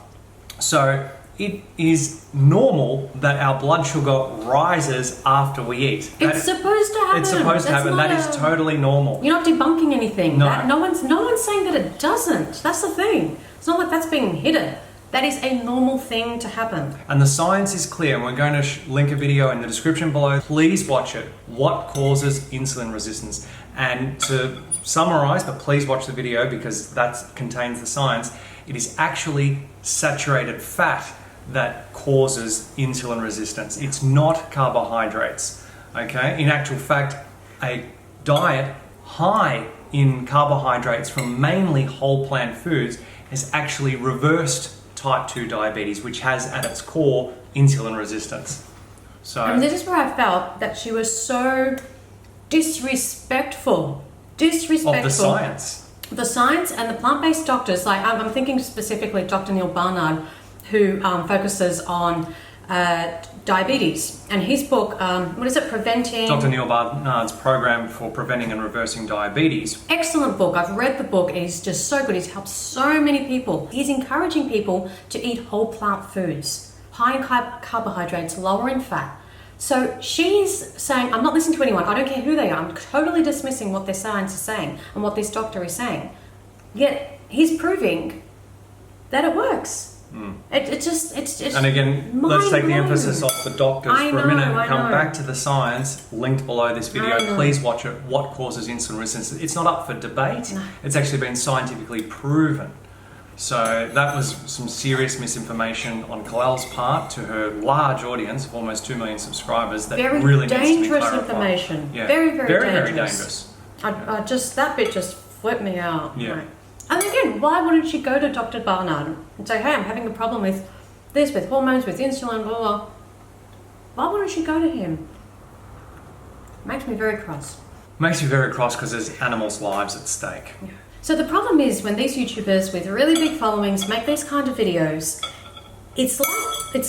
So, it is normal that our blood sugar rises after we eat. It's supposed to happen. It's supposed to happen. That is totally normal. You're not debunking anything. No. No one's saying that it doesn't. That's the thing. It's not like that's being hidden. That is a normal thing to happen. And the science is clear, and we're going to link a video in the description below. Please watch it. What causes insulin resistance? And to summarize, but please watch the video because that contains the science, it is actually saturated fat that causes insulin resistance. It's not carbohydrates, okay? In actual fact, a diet high in carbohydrates from mainly whole plant foods has actually reversed type 2 diabetes, which has at its core insulin resistance. So, and this is where I felt that she was so disrespectful. Of the science. The science and the plant-based doctors, like I'm thinking specifically Dr. Neil Barnard, who focuses on diabetes, and his book, what is it, Preventing... Dr. Neil Barnard's program for preventing and reversing diabetes. Excellent book. I've read the book. It's just so good. He's helped so many people. He's encouraging people to eat whole plant foods, high in carbohydrates, lower in fat. So she's saying, I'm not listening to anyone. I don't care who they are. I'm totally dismissing what their science is saying and what this doctor is saying. Yet he's proving that it works. It's just and again, let's take the emphasis off the doctors for a minute and come back to the science linked below this video. Please watch it. What causes insulin resistance? It's not up for debate. No. It's actually been scientifically proven. So that was some serious misinformation on Kalel's part to her large audience of almost 2 million subscribers. That very really dangerous needs to be clarified. Information. Yeah. Very dangerous. I just, that bit just flipped me out. Yeah. Right. And again, why wouldn't she go to Dr. Barnard and say, hey, I'm having a problem with this, with hormones, with insulin, blah, blah. Why wouldn't she go to him? Makes me very cross. Makes me very cross because there's animals' lives at stake. Yeah. So the problem is when these YouTubers with really big followings make these kind of videos, it's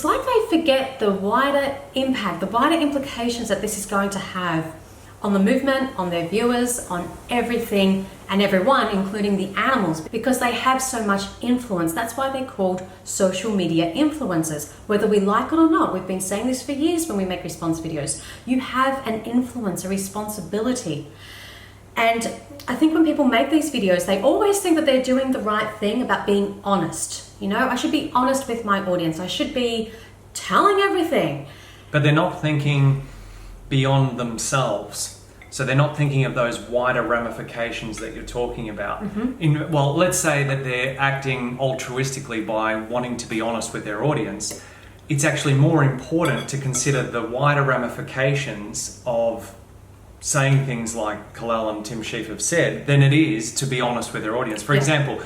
like they forget the wider impact, the wider implications that this is going to have on the movement, on their viewers, on everything and everyone, including the animals, because they have so much influence. That's why they're called social media influencers, whether we like it or not. We've been saying this for years when we make response videos. You have an influence, a responsibility. And I think when people make these videos, they always think that they're doing the right thing about being honest. You know, I should be honest with my audience. I should be telling everything. But they're not thinking beyond themselves. So they're not thinking of those wider ramifications that you're talking about. Well, let's say that they're acting altruistically by wanting to be honest with their audience. It's actually more important to consider the wider ramifications of saying things like Kalel and Tim Shieff have said than it is to be honest with their audience. For example,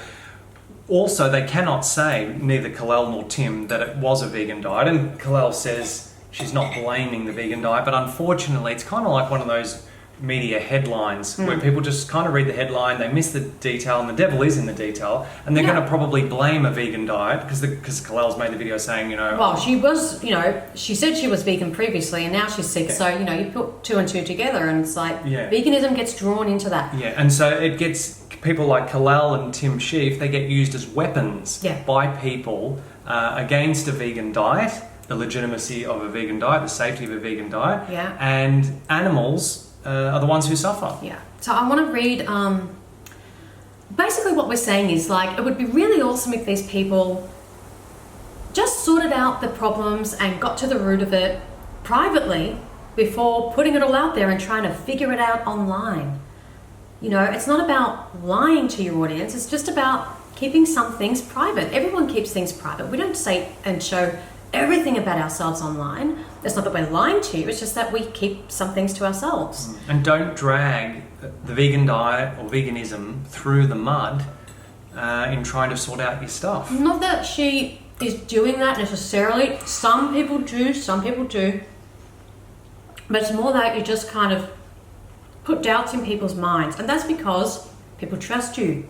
also they cannot say, neither Kalel nor Tim, that it was a vegan diet. And Kalel says she's not blaming the vegan diet, but unfortunately it's kind of like one of those media headlines where people just kind of read the headline, they miss the detail, and the devil is in the detail, and they're going to probably blame a vegan diet because Kalel's made the video saying, you know... Well, she was, you know, she said she was vegan previously and now she's sick, so, you know, you put two and two together and it's like, veganism gets drawn into that. Yeah, and so it gets people like Kalel and Tim Shieff, they get used as weapons by people against a vegan diet, the legitimacy of a vegan diet, the safety of a vegan diet, and animals are the ones who suffer. Yeah. So I want to read, basically what we're saying is, like, it would be really awesome if these people just sorted out the problems and got to the root of it privately before putting it all out there and trying to figure it out online. You know, it's not about lying to your audience, it's just about keeping some things private. Everyone keeps things private. We don't say and show everything about ourselves online. It's not that we're lying to you, it's just that we keep some things to ourselves. And don't drag the vegan diet or veganism through the mud in trying to sort out your stuff. Not that she is doing that necessarily. Some people do. But it's more that you just kind of put doubts in people's minds. And that's because people trust you.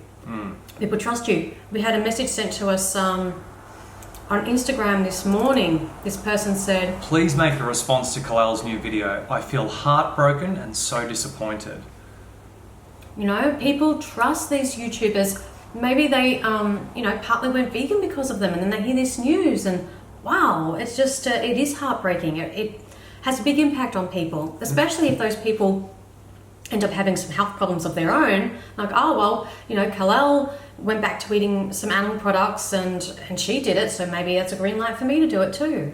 People trust you. We had a message sent to us on Instagram this morning. This person said, please make a response to Kalel's new video. I feel heartbroken and so disappointed. You know, people trust these YouTubers. Maybe they, you know, partly went vegan because of them, and then they hear this news and wow, it's just, it is heartbreaking. It has a big impact on people, especially if those people end up having some health problems of their own. Like, oh, well, you know, Kalel went back to eating some animal products and she did it, so maybe that's a green light for me to do it too.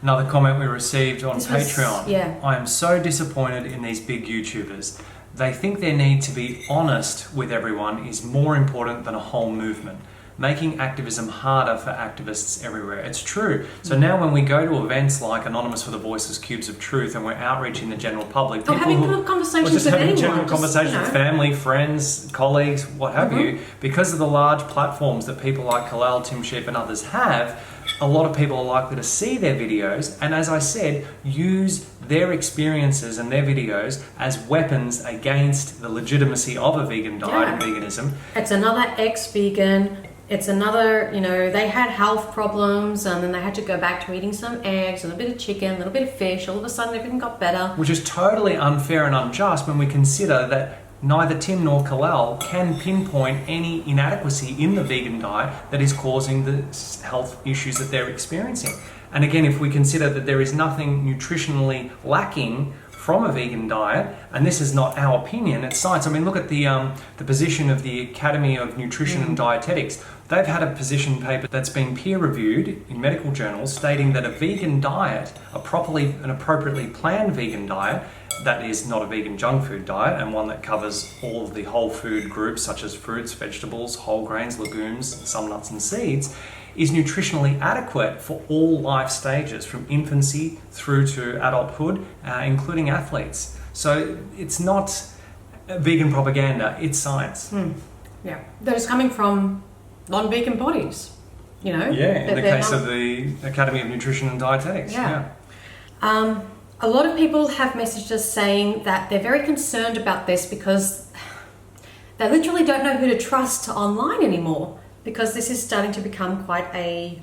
Another comment we received on Patreon. I am so disappointed in these big YouTubers. They think their need to be honest with everyone is more important than a whole movement, making activism harder for activists everywhere. It's true. So now when we go to events like Anonymous for the Voices Cubes of Truth and we're outreaching the general public, people having conversations with anyone, general conversations with family, friends, colleagues, what have you, because of the large platforms that people like Kalel, Tim Shieff and others have, a lot of people are likely to see their videos and, as I said, use their experiences and their videos as weapons against the legitimacy of a vegan diet and veganism. It's another ex-vegan. It's another, they had health problems and then they had to go back to eating some eggs, a little bit of chicken, a little bit of fish. All of a sudden everything got better. Which is totally unfair and unjust when we consider that neither Tim nor Kalel can pinpoint any inadequacy in the vegan diet that is causing the health issues that they're experiencing. And again, if we consider that there is nothing nutritionally lacking from a vegan diet, and this is not our opinion, it's science. I mean, look at the position of the Academy of Nutrition and Dietetics. They've had a position paper that's been peer-reviewed in medical journals stating that a vegan diet, a properly and appropriately planned vegan diet, that is not a vegan junk food diet and one that covers all of the whole food groups such as fruits, vegetables, whole grains, legumes, some nuts and seeds, is nutritionally adequate for all life stages from infancy through to adulthood, including athletes. So it's not vegan propaganda, it's science. Yeah, that is coming from non-vegan bodies, Yeah, in the case of the Academy of Nutrition and Dietetics. A lot of people have messaged us saying that they're very concerned about this because they literally don't know who to trust online anymore, because this is starting to become quite a,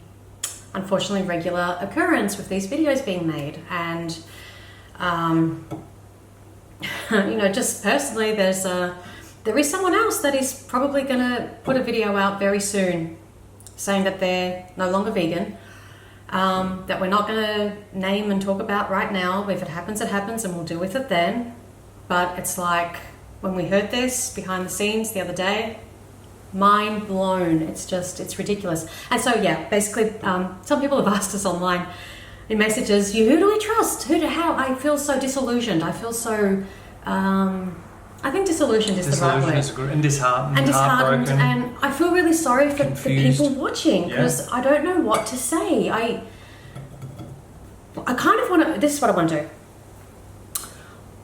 unfortunately, regular occurrence with these videos being made. And, just personally, there is someone else that is probably going to put a video out very soon saying that they're no longer vegan. That we're not going to name and talk about right now. If it happens, it happens, and we'll deal with it then. But it's like, when we heard this behind the scenes the other day, mind blown. It's ridiculous. And so, basically, some people have asked us online in messages, who do we trust? How? I feel so disillusioned. I feel so, I think disillusioned is the right word. And disheartened. And I feel really sorry for the people watching, because I don't know what to say. I kind of want to, this is what I want to do.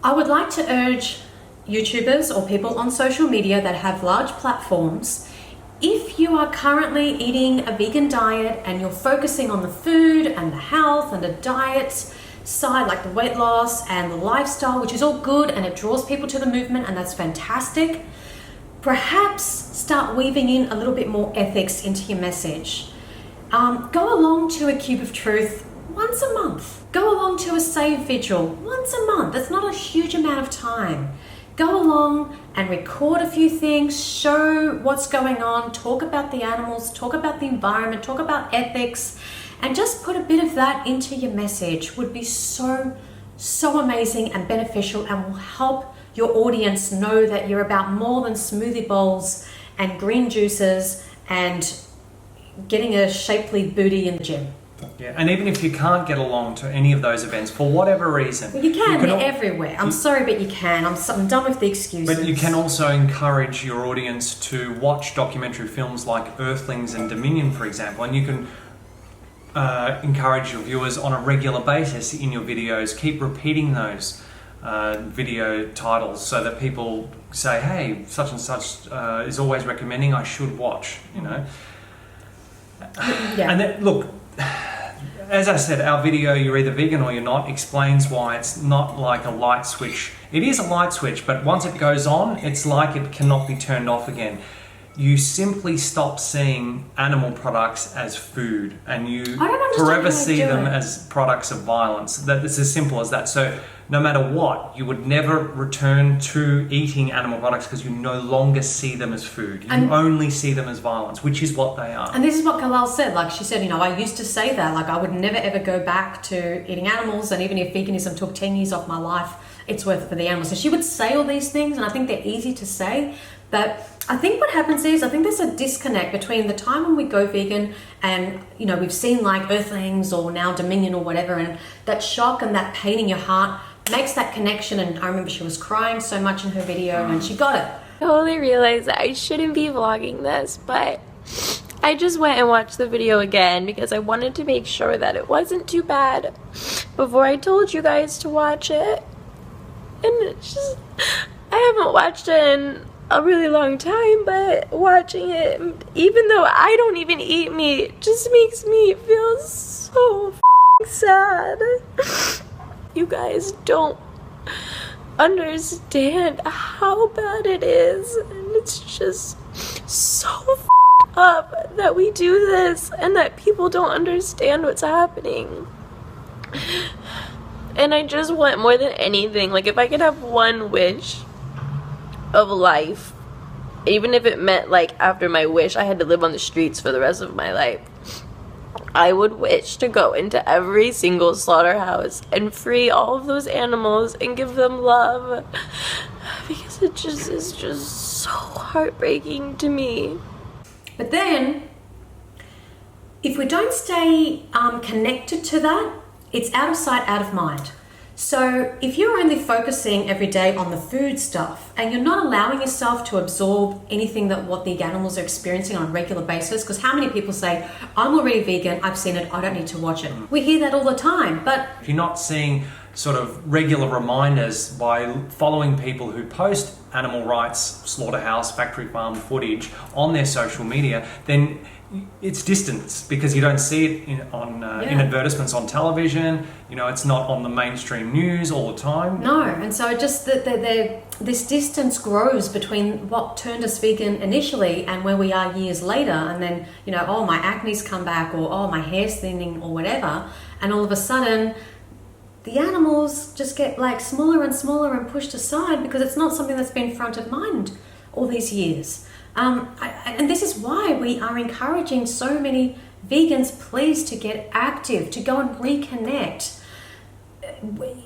I would like to urge YouTubers or people on social media that have large platforms, if you are currently eating a vegan diet and you're focusing on the food and the health and the diet side, like the weight loss and the lifestyle, which is all good and it draws people to the movement, and that's fantastic, perhaps start weaving in a little bit more ethics into your message. Go along to a Cube of Truth once a month. Go along to a Save Vigil once a month. That's not a huge amount of time. Go along and record a few things, show what's going on, talk about the animals, talk about the environment, talk about ethics, and just put a bit of that into your message would be so amazing and beneficial, and will help your audience know that you're about more than smoothie bowls and green juices and getting a shapely booty in the gym. Yeah, and even if you can't get along to any of those events for whatever reason, well, you can. They're everywhere. I'm sorry, but you can. I'm done with the excuses. But you can also encourage your audience to watch documentary films like Earthlings and Dominion, for example, and you can encourage your viewers on a regular basis in your videos. Keep repeating those video titles so that people say, hey, such and such is always recommending, I should watch, Yeah. And then, look, as I said, our video, you're either vegan or you're not, explains why it's not like a light switch. It is a light switch, but once it goes on, it's like it cannot be turned off again. You simply stop seeing animal products as food, and you forever see them as products of violence. That it's as simple as that. So no matter what, you would never return to eating animal products because you no longer see them as food. You only see them as violence, which is what they are. And this is what Kalel said. Like she said, I used to say that. Like I would never ever go back to eating animals, and even if veganism took 10 years off my life, it's worth it for the animals. So she would say all these things, and I think they're easy to say, but I think what happens is, I think there's a disconnect between the time when we go vegan and, we've seen like Earthlings or now Dominion or whatever, and that shock and that pain in your heart makes that connection. And I remember she was crying so much in her video and she got it. I totally realized that I shouldn't be vlogging this, but I just went and watched the video again because I wanted to make sure that it wasn't too bad before I told you guys to watch it. And it's just, I haven't watched it in a really long time, but watching it, even though I don't even eat meat, just makes me feel so sad. You guys don't understand how bad it is, and it's just so up that we do this and that people don't understand what's happening. And I just want more than anything, like, if I could have one wish of life, even if it meant, like, after my wish I had to live on the streets for the rest of my life, I would wish to go into every single slaughterhouse and free all of those animals and give them love, because it just is just so heartbreaking to me. But then, if we don't stay connected to that, it's out of sight, out of mind. So if you're only focusing every day on the food stuff and you're not allowing yourself to absorb anything that what the animals are experiencing on a regular basis, because how many people say, I'm already vegan, I've seen it, I don't need to watch it. We hear that all the time, but if you're not seeing sort of regular reminders by following people who post animal rights, slaughterhouse, factory farm footage on their social media, then it's distance, because you don't see it in advertisements on television. You know, it's not on the mainstream news all the time. No, and so just this distance grows between what turned us vegan initially and where we are years later, and then, you know, oh, my acne's come back, or oh, my hair's thinning, or whatever, and all of a sudden the animals just get like smaller and smaller and pushed aside because it's not something that's been front of mind all these years. And this is why we are encouraging so many vegans, please, to get active, to go and reconnect.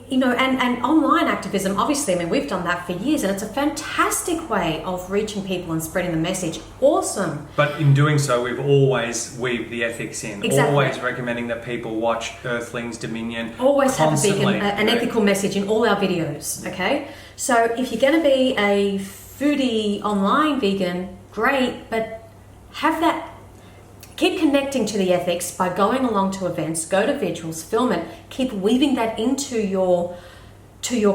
You know, and online activism, obviously, I mean, we've done that for years, and it's a fantastic way of reaching people and spreading the message. Awesome. But in doing so, we've always weaved the ethics in. Exactly. Always recommending that people watch Earthlings, Dominion. Always constantly. have a vegan, an ethical message in all our videos, okay? So if you're going to be a foodie online vegan, great, but have that. Keep connecting to the ethics by going along to events, go to vigils, film it, keep weaving that into your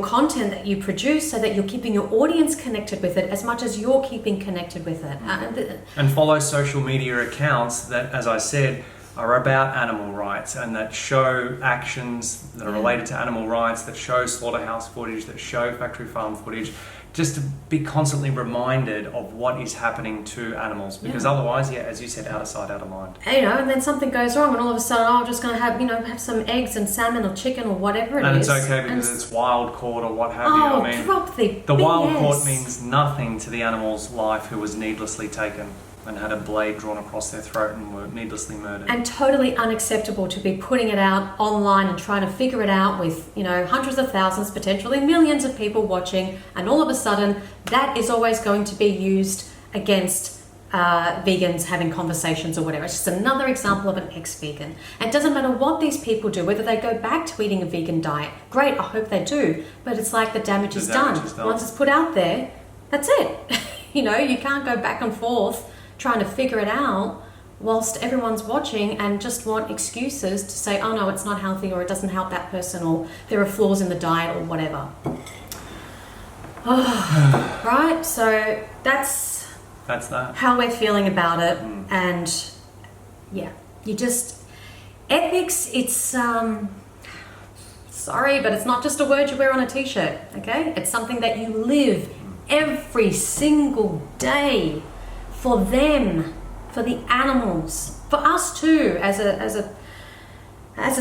content that you produce so that you're keeping your audience connected with it as much as you're keeping connected with it. And follow social media accounts that, as I said, are about animal rights and that show actions that are related to animal rights, that show slaughterhouse footage, that show factory farm footage, just to be constantly reminded of what is happening to animals, because otherwise, as you said, out of sight, out of mind. You know, and then something goes wrong, and all of a sudden, I'm just going to have some eggs and salmon or chicken or whatever it is. And it's okay because it's wild caught or what have you. I mean, drop the wild BS. caught means nothing to the animal's life who was needlessly taken and had a blade drawn across their throat and were needlessly murdered. And totally unacceptable to be putting it out online and trying to figure it out with, you know, hundreds of thousands, potentially millions of people watching, and all of a sudden that is always going to be used against vegans having conversations or whatever. It's just another example of an ex-vegan. And it doesn't matter what these people do, whether they go back to eating a vegan diet. Great, I hope they do, but it's like the damage is done. Once it's put out there, that's it. You know, you can't go back and forth trying to figure it out whilst everyone's watching and just want excuses to say, oh no, it's not healthy, or it doesn't help that person, or there are flaws in the diet, or whatever. Right? So that's that. How we're feeling about it. And yeah, you just, ethics, it's, sorry, but it's not just a word you wear on a t-shirt, okay? It's something that you live every single day. For them, for the animals, for us too, as a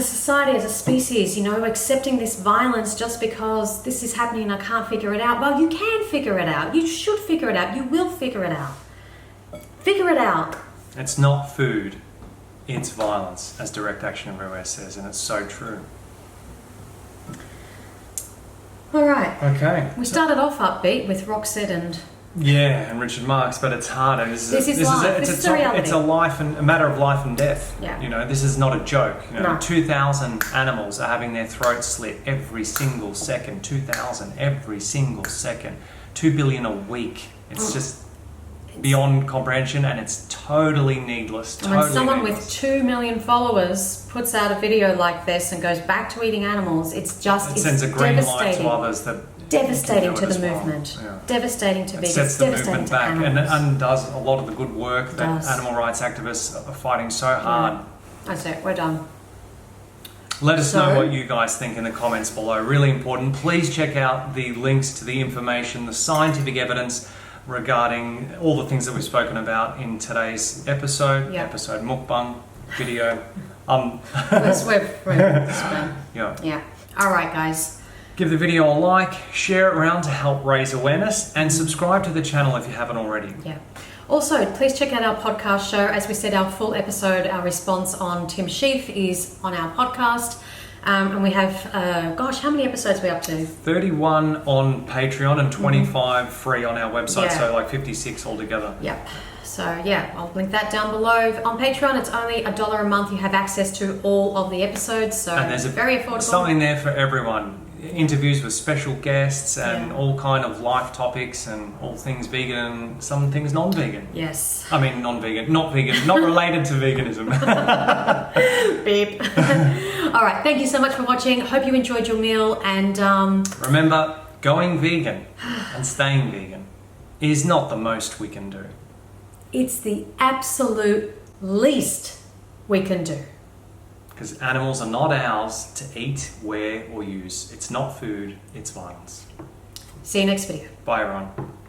society, as a species, you know, accepting this violence just because this is happening and I can't figure it out. Well, you can figure it out. You should figure it out. You will figure it out. Figure it out. It's not food, it's violence, as Direct Action Everywhere says, and it's so true. All right. Okay. We started off upbeat with Roxette and Richard Marx, but it's harder. This is life. This is reality. It's a matter of life and death. Yeah. You know, this is not a joke. You know, No. 2,000 animals are having their throats slit every single second. 2,000 every single second. 2 billion a week. It's just beyond comprehension, and it's totally needless. And when someone with 2 million followers puts out a video like this and goes back to eating animals, it sends a green light devastating. to others that devastating do to it the as well. movement. Yeah. Devastating to It vegans. sets the Devastating movement to back and animals. undoes a lot of the good work that Does. animal rights activists are fighting so hard. That's it. We're done. Let us know So- what you guys think in the comments below. Really important. Please check out the links to the information, the scientific evidence regarding all the things that we've spoken about in today's episode, Yeah. episode mukbang video. Yeah. Yeah. All right, guys. Give the video a like, share it around to help raise awareness, and subscribe to the channel if you haven't already. Yeah. Also, please check out our podcast show. As we said, our full episode, our response on Tim Shieff is on our podcast. And we have, how many episodes are we up to? 31 on Patreon and 25 free on our website, Yeah. so like 56 altogether. Yep. So yeah, I'll link that down below. On Patreon, it's only $1 a month. You have access to all of the episodes, so And there's very affordable. something there for everyone. Interviews with special guests and Yeah. all kind of life topics and all things vegan and some things non-vegan. Yes. I mean non-vegan, not vegan, not related to veganism. Beep. All right. Thank you so much for watching. Hope you enjoyed your meal. And Remember, going vegan and staying vegan is not the most we can do. it's the absolute least we can do. Because animals are not ours to eat, wear, or use. It's not food, it's violence. See you next video. Bye, everyone.